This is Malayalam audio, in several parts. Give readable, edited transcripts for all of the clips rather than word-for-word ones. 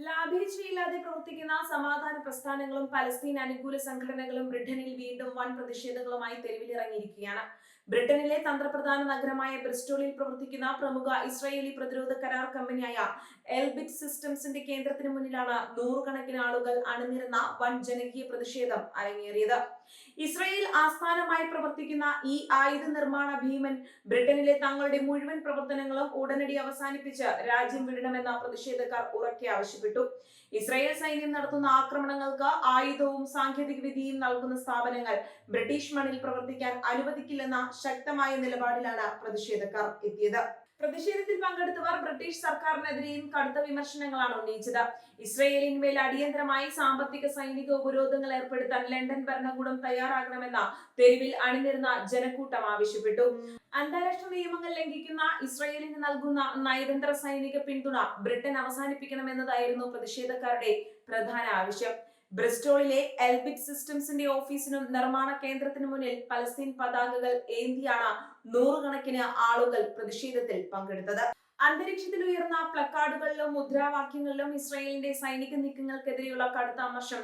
ലാഭേച്ഛയില്ലാതെ പ്രവർത്തിക്കുന്ന സമാധാന പ്രസ്ഥാനങ്ങളും പലസ്തീൻ അനുകൂല സംഘടനകളും ബ്രിട്ടനിൽ വീണ്ടും വൻ പ്രതിഷേധങ്ങളുമായി തെരുവിലിറങ്ങിയിരിക്കുകയാണ്. ബ്രിട്ടനിലെ തന്ത്രപ്രധാന നഗരമായ ബ്രിസ്റ്റോളിൽ പ്രവർത്തിക്കുന്ന പ്രമുഖ ഇസ്രായേലി പ്രതിരോധ കരാർ കമ്പനിയായ എൽബിറ്റ് സിസ്റ്റംസിന്റെ കേന്ദ്രത്തിന് മുന്നിലാണ് നൂറുകണക്കിന് ആളുകൾ അണിനിരന്ന വൻ ജനകീയ പ്രതിഷേധം അരങ്ങേറിയത്. ഇസ്രായേൽ ആസ്ഥാനമായി പ്രവർത്തിക്കുന്ന ഈ ആയുധ നിർമ്മാണ ഭീമൻ ബ്രിട്ടനിലെ തങ്ങളുടെ മുഴുവൻ പ്രവർത്തനങ്ങളും ഉടനടി അവസാനിപ്പിച്ച് രാജ്യം വിടണമെന്ന പ്രതിഷേധക്കാർ ഉറക്കെ ആവശ്യപ്പെട്ടു. ഇസ്രായേൽ സൈന്യം നടത്തുന്ന ആക്രമണങ്ങൾക്ക് ആയുധവും സാങ്കേതിക വിദ്യയും നൽകുന്ന സ്ഥാപനങ്ങൾ ബ്രിട്ടീഷ് മണ്ണിൽ പ്രവർത്തിക്കാൻ അനുവദിക്കില്ലെന്ന ശക്തമായ നിലപാടിലാണ് പ്രതിഷേധക്കാർ എത്തിയത്. പ്രതിഷേധത്തിൽ പങ്കെടുത്തവർ ബ്രിട്ടീഷ് സർക്കാരിനെതിരെയും കടുത്ത വിമർശനങ്ങളാണ് ഉന്നയിച്ചത്. ഇസ്രയേലിന്മേൽ അടിയന്തരമായി സാമ്പത്തിക സൈനിക ഉപരോധങ്ങൾ ഏർപ്പെടുത്താൻ ലണ്ടൻ ഭരണകൂടം തയ്യാറാകണമെന്ന തെരുവിൽ അണിനിരുന്ന ജനക്കൂട്ടം ആവശ്യപ്പെട്ടു. അന്താരാഷ്ട്ര നിയമങ്ങൾ ലംഘിക്കുന്ന ഇസ്രയേലിന് നൽകുന്ന നയതന്ത്ര സൈനിക പിന്തുണ ബ്രിട്ടൻ അവസാനിപ്പിക്കണമെന്നതായിരുന്നു പ്രതിഷേധക്കാരുടെ പ്രധാന ആവശ്യം. ബ്രിസ്റ്റോളിലെ എൽബിറ്റ് സിസ്റ്റംസിന്റെ ഓഫീസിനും നിർമ്മാണ കേന്ദ്രത്തിനു മുന്നിൽ പലസ്തീൻ പതാകകൾ ഏന്തിയാണ് നൂറുകണക്കിന് ആളുകൾ പ്രതിഷേധത്തിൽ പങ്കെടുത്തത്. അന്തരീക്ഷത്തിൽ ഉയർന്ന പ്ലക്കാർഡുകളിലും മുദ്രാവാക്യങ്ങളിലും ഇസ്രായേലിന്റെ സൈനിക നീക്കങ്ങൾക്കെതിരെയുള്ള കടുത്ത അമർഷം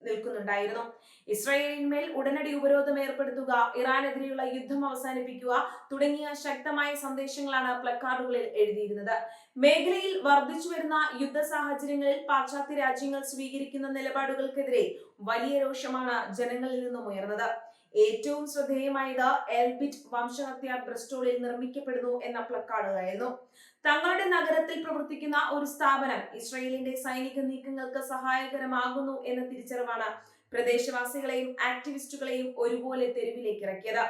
നിൽക്കുന്നുണ്ടായിരുന്നു. ഇസ്രായേലിന്മേൽ ഉടനടി ഉപരോധം ഏർപ്പെടുത്തുക, ഇറാനെതിരെയുള്ള യുദ്ധം അവസാനിപ്പിക്കുക തുടങ്ങിയ ശക്തമായ സന്ദേശങ്ങളാണ് പ്ലക്കാർഡുകളിൽ എഴുതിയിരുന്നത്. മേഖലയിൽ വർദ്ധിച്ചു വരുന്ന യുദ്ധ സാഹചര്യങ്ങളിൽ പാശ്ചാത്യ രാജ്യങ്ങൾ സ്വീകരിക്കുന്ന നിലപാടുകൾക്കെതിരെ വലിയ രോഷമാണ് ജനങ്ങളിൽ നിന്നും ഉയർന്നത്. ഏറ്റവും ശ്രദ്ധേയമായത് എൽബിറ്റ് വംശഹത്യ ബ്രിസ്റ്റോളിൽ നിർമ്മിക്കപ്പെടുന്നു എന്ന പ്ലക്കാർഡുകളായിരുന്നു. തങ്ങളുടെ നഗരത്തിൽ പ്രവർത്തിക്കുന്ന ഒരു സ്ഥാപനം ഇസ്രായേലിന്റെ സൈനിക നീക്കങ്ങൾക്ക് സഹായകരമാകുന്നു എന്ന തിരിച്ചറിവാണ് പ്രദേശവാസികളെയും ആക്ടിവിസ്റ്റുകളെയും ഒരുപോലെ തെരുവിലേക്ക് ഇറക്കിയത്.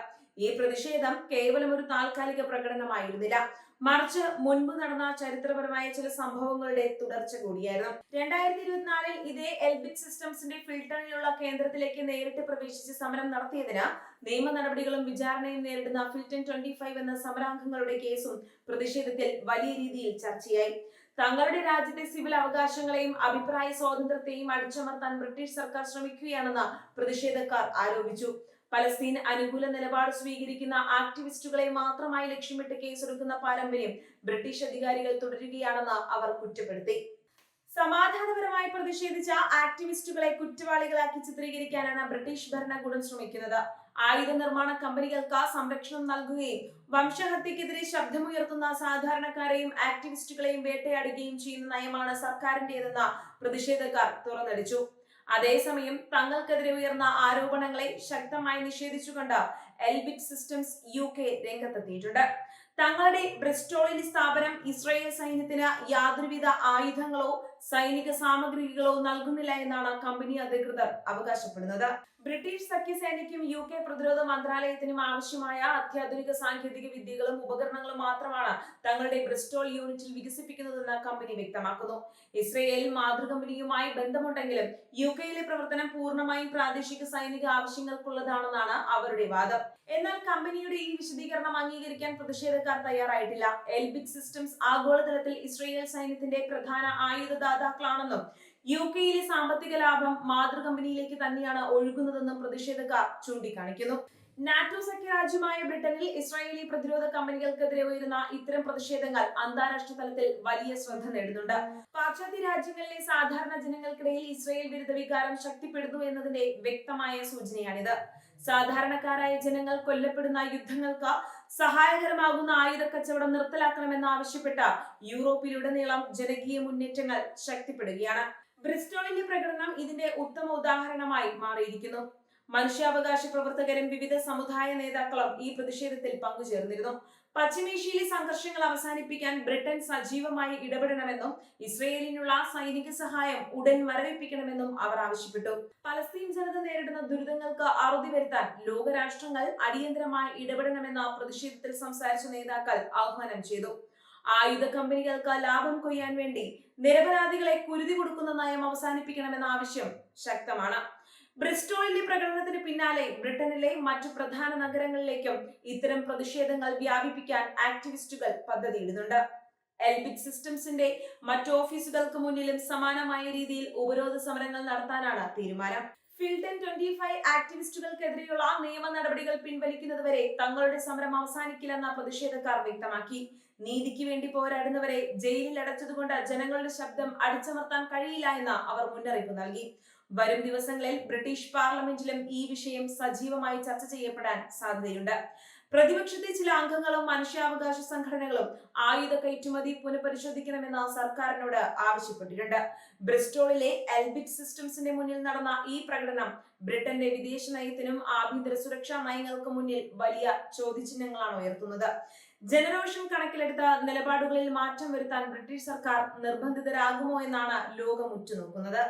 ഈ പ്രതിഷേധം കേവലം ഒരു താൽക്കാലിക പ്രകടനമായിരുന്നില്ല, മറിച്ച് മുൻപ് നടന്ന ചരിത്രപരമായ ചില സംഭവങ്ങളുടെ തുടർച്ച കൂടിയായിരുന്നു. 2024 ഇതേ എൽബിറ്റ് സിസ്റ്റംസിന്റെ ഫിൽട്ടണിലുള്ള കേന്ദ്രത്തിലേക്ക് നേരിട്ട് പ്രവേശിച്ച് സമരം നടത്തിയതിന് നിയമ നടപടികളും വിചാരണയും നേരിടുന്ന ഫിൽട്ടൺ 25 എന്ന സമരാംഗങ്ങളുടെ കേസും പ്രതിഷേധത്തിൽ വലിയ രീതിയിൽ ചർച്ചയായി. തങ്ങളുടെ രാജ്യത്തെ സിവിൽ അവകാശങ്ങളെയും അഭിപ്രായ സ്വാതന്ത്ര്യത്തെയും അടിച്ചമർത്താൻ ബ്രിട്ടീഷ് സർക്കാർ ശ്രമിക്കുകയാണെന്ന് പ്രതിഷേധക്കാർ ആരോപിച്ചു. പലസ്തീൻ അനുകൂല നിലപാട് സ്വീകരിക്കുന്ന ആക്ടിവിസ്റ്റുകളെ മാത്രമായി ലക്ഷ്യമിട്ട് കേസെടുക്കുന്ന പാരമ്പര്യം ബ്രിട്ടീഷ് അധികാരികൾ തുടരുകയാണെന്ന് അവർ കുറ്റപ്പെടുത്തി. സമാധാനപരമായി പ്രതിഷേധിച്ച ആക്ടിവിസ്റ്റുകളെ കുറ്റവാളികളാക്കി ചിത്രീകരിക്കാനാണ് ബ്രിട്ടീഷ് ഭരണകൂടം ശ്രമിക്കുന്നത്. ആയുധ നിർമ്മാണ കമ്പനികൾക്ക് സംരക്ഷണം നൽകുകയും വംശഹത്യക്കെതിരെ ശബ്ദമുയർത്തുന്ന സാധാരണക്കാരെയും ആക്ടിവിസ്റ്റുകളെയും വേട്ടയാടുകയും ചെയ്യുന്ന നയമാണ് സർക്കാരിന്റേതെന്ന് പ്രതിഷേധക്കാർ തുറന്നടിച്ചു. അതേസമയം തങ്ങൾക്കെതിരെ ഉയർന്ന ആരോപണങ്ങളെ ശക്തമായി നിഷേധിച്ചുകൊണ്ട് എൽബിറ്റ് സിസ്റ്റംസ് UK രംഗത്തെത്തിയിട്ടുണ്ട്. തങ്ങളുടെ ബ്രിസ്റ്റോളിലെ സ്ഥാപനം ഇസ്രായേൽ സൈന്യത്തിന് യാതൊരുവിധ ആയുധങ്ങളോ സൈനിക സാമഗ്രികളോ നൽകുന്നില്ല എന്നാണ് കമ്പനി അധികൃതർ അവകാശപ്പെടുന്നത്. ബ്രിട്ടീഷ് സഖ്യസേനയ്ക്കും UK പ്രതിരോധ മന്ത്രാലയത്തിനും ആവശ്യമായ അത്യാധുനിക സാങ്കേതിക വിദ്യകളും ഉപകരണങ്ങളും മാത്രമാണ് തങ്ങളുടെ ബ്രിസ്റ്റോൾ യൂണിറ്റിൽ വികസിപ്പിക്കുന്നതെന്ന് കമ്പനി വ്യക്തമാക്കുന്നു. ഇസ്രയേൽ മാതൃകമ്പനിയുമായി ബന്ധമുണ്ടെങ്കിലും UKയിലെ പ്രവർത്തനം പൂർണ്ണമായും പ്രാദേശിക സൈനിക ആവശ്യങ്ങൾക്കുള്ളതാണെന്നാണ് അവരുടെ വാദം. എന്നാൽ കമ്പനിയുടെ ഈ വിശദീകരണം അംഗീകരിക്കാൻ പ്രതിഷേധക്കാർ തയ്യാറായിട്ടില്ല. എൽബിറ്റ് സിസ്റ്റംസ് ആഗോളതലത്തിൽ ഇസ്രയേൽ സൈന്യത്തിന്റെ പ്രധാന ആയുധദാതാക്കളാണെന്നും UKയിലെ സാമ്പത്തിക ലാഭം മാതൃകമ്പനിയിലേക്ക് തന്നെയാണ് ഒഴുകുന്നതെന്നും പ്രതിഷേധക്കാർ ചൂണ്ടിക്കാണിക്കുന്നു. നാറ്റോ സഖ്യരാജ്യമായ ബ്രിട്ടനിൽ ഇസ്രായേലി പ്രതിരോധ കമ്പനികൾക്കെതിരെ ഉയരുന്ന ഇത്തരം പ്രതിഷേധങ്ങൾ അന്താരാഷ്ട്ര തലത്തിൽ വലിയ ശ്രദ്ധ നേടുന്നുണ്ട്. പാശ്ചാത്യ രാജ്യങ്ങളിലെ സാധാരണ ജനങ്ങൾക്കിടയിൽ ഇസ്രായേൽ വിരുദ്ധ വികാരം ശക്തിപ്പെടുന്നു എന്നതിന്റെ വ്യക്തമായ സൂചനയാണിത്. സാധാരണക്കാരായ ജനങ്ങൾ കൊല്ലപ്പെടുന്ന യുദ്ധങ്ങൾക്ക് സഹായകരമാകുന്ന ആയുധ കച്ചവടം നിർത്തലാക്കണമെന്നാവശ്യപ്പെട്ട യൂറോപ്പിലുടനീളം ജനകീയ മുന്നേറ്റങ്ങൾ ശക്തിപ്പെടുകയാണ്. ബ്രിസ്റ്റോളിലെ പ്രകടനം ഇതിന്റെ ഉത്തമ ഉദാഹരണമായി മാറിയിരിക്കുന്നു. മനുഷ്യാവകാശ പ്രവർത്തകരും വിവിധ സമുദായ നേതാക്കളും ഈ പ്രതിഷേധത്തിൽ പങ്കുചേർന്നിരുന്നു. പശ്ചിമേഷ്യയിലെ സംഘർഷങ്ങൾ അവസാനിപ്പിക്കാൻ ബ്രിട്ടൻ സജീവമായി ഇടപെടണമെന്നും ഇസ്രയേലിനുള്ള സൈനിക സഹായം ഉടൻ മരവിപ്പിക്കണമെന്നും അവർ ആവശ്യപ്പെട്ടു. പലസ്തീൻ ജനത നേരിടുന്ന ദുരിതങ്ങൾക്ക് അറുതി വരുത്താൻ ലോകരാഷ്ട്രങ്ങൾ അടിയന്തരമായി ഇടപെടണമെന്ന പ്രതിഷേധത്തിൽ സംസാരിച്ച നേതാക്കൾ ആഹ്വാനം ചെയ്തു. ആയുധ കമ്പനികൾക്ക് ലാഭം കൊയ്യാൻ വേണ്ടി നിരപരാധികളെ കുരുതി കൊടുക്കുന്ന നയം അവസാനിപ്പിക്കണമെന്ന ആവശ്യം ശക്തമാണ്. ബ്രിസ്റ്റോളിലെ പ്രകടനത്തിന് പിന്നാലെ ബ്രിട്ടനിലെ മറ്റു പ്രധാന നഗരങ്ങളിലേക്കും ഇത്തരം പ്രതിഷേധങ്ങൾ വ്യാപിപ്പിക്കാൻ ആക്ടിവിസ്റ്റുകൾ പദ്ധതിയിടുന്നുണ്ട്. എൽബിറ്റ് സിസ്റ്റംസിന്റെ മറ്റു ഓഫീസുകൾക്ക് മുന്നിലും സമാനമായ രീതിയിൽ ഉപരോധ സമരങ്ങൾ നടത്താനാണ് തീരുമാനം. ഫിൽട്ടൺ 25 ആക്ടിവിസ്റ്റുകൾക്കെതിരെയുള്ള നിയമ നടപടികൾ പിൻവലിക്കുന്നതുവരെ തങ്ങളുടെ സമരം അവസാനിക്കില്ലെന്ന പ്രതിഷേധക്കാർ വ്യക്തമാക്കി. നീതിക്ക് വേണ്ടി പോരാടുന്നവരെ ജയിലിൽ അടച്ചതുകൊണ്ട് ജനങ്ങളുടെ ശബ്ദം അടിച്ചമർത്താൻ കഴിയില്ല എന്ന് അവർ മുന്നറിയിപ്പ് നൽകി. വരും ദിവസങ്ങളിൽ ബ്രിട്ടീഷ് പാർലമെന്റിലും ഈ വിഷയം സജീവമായി ചർച്ച ചെയ്യപ്പെടാൻ സാധ്യതയുണ്ട്. പ്രതിപക്ഷത്തെ ചില അംഗങ്ങളും മനുഷ്യാവകാശ സംഘടനകളും ആയുധ കയറ്റുമതി പുനഃപരിശോധിക്കണമെന്ന് സർക്കാരിനോട് ആവശ്യപ്പെട്ടിട്ടുണ്ട്. ബ്രിസ്റ്റോളിലെ എൽബിറ്റ് സിസ്റ്റംസിന്റെ മുന്നിൽ നടന്ന ഈ പ്രകടനം ബ്രിട്ടന്റെ വിദേശ നയത്തിനും ആഭ്യന്തര സുരക്ഷാ നയങ്ങൾക്കും മുന്നിൽ വലിയ ചോദ്യചിഹ്നങ്ങളാണ് ഉയർത്തുന്നത്. ജനരോഷം കണക്കിലെടുത്ത നിലപാടുകളിൽ മാറ്റം വരുത്താൻ ബ്രിട്ടീഷ് സർക്കാർ നിർബന്ധിതരാകുമോ എന്നാണ് ലോകം ഉറ്റുനോക്കുന്നത്.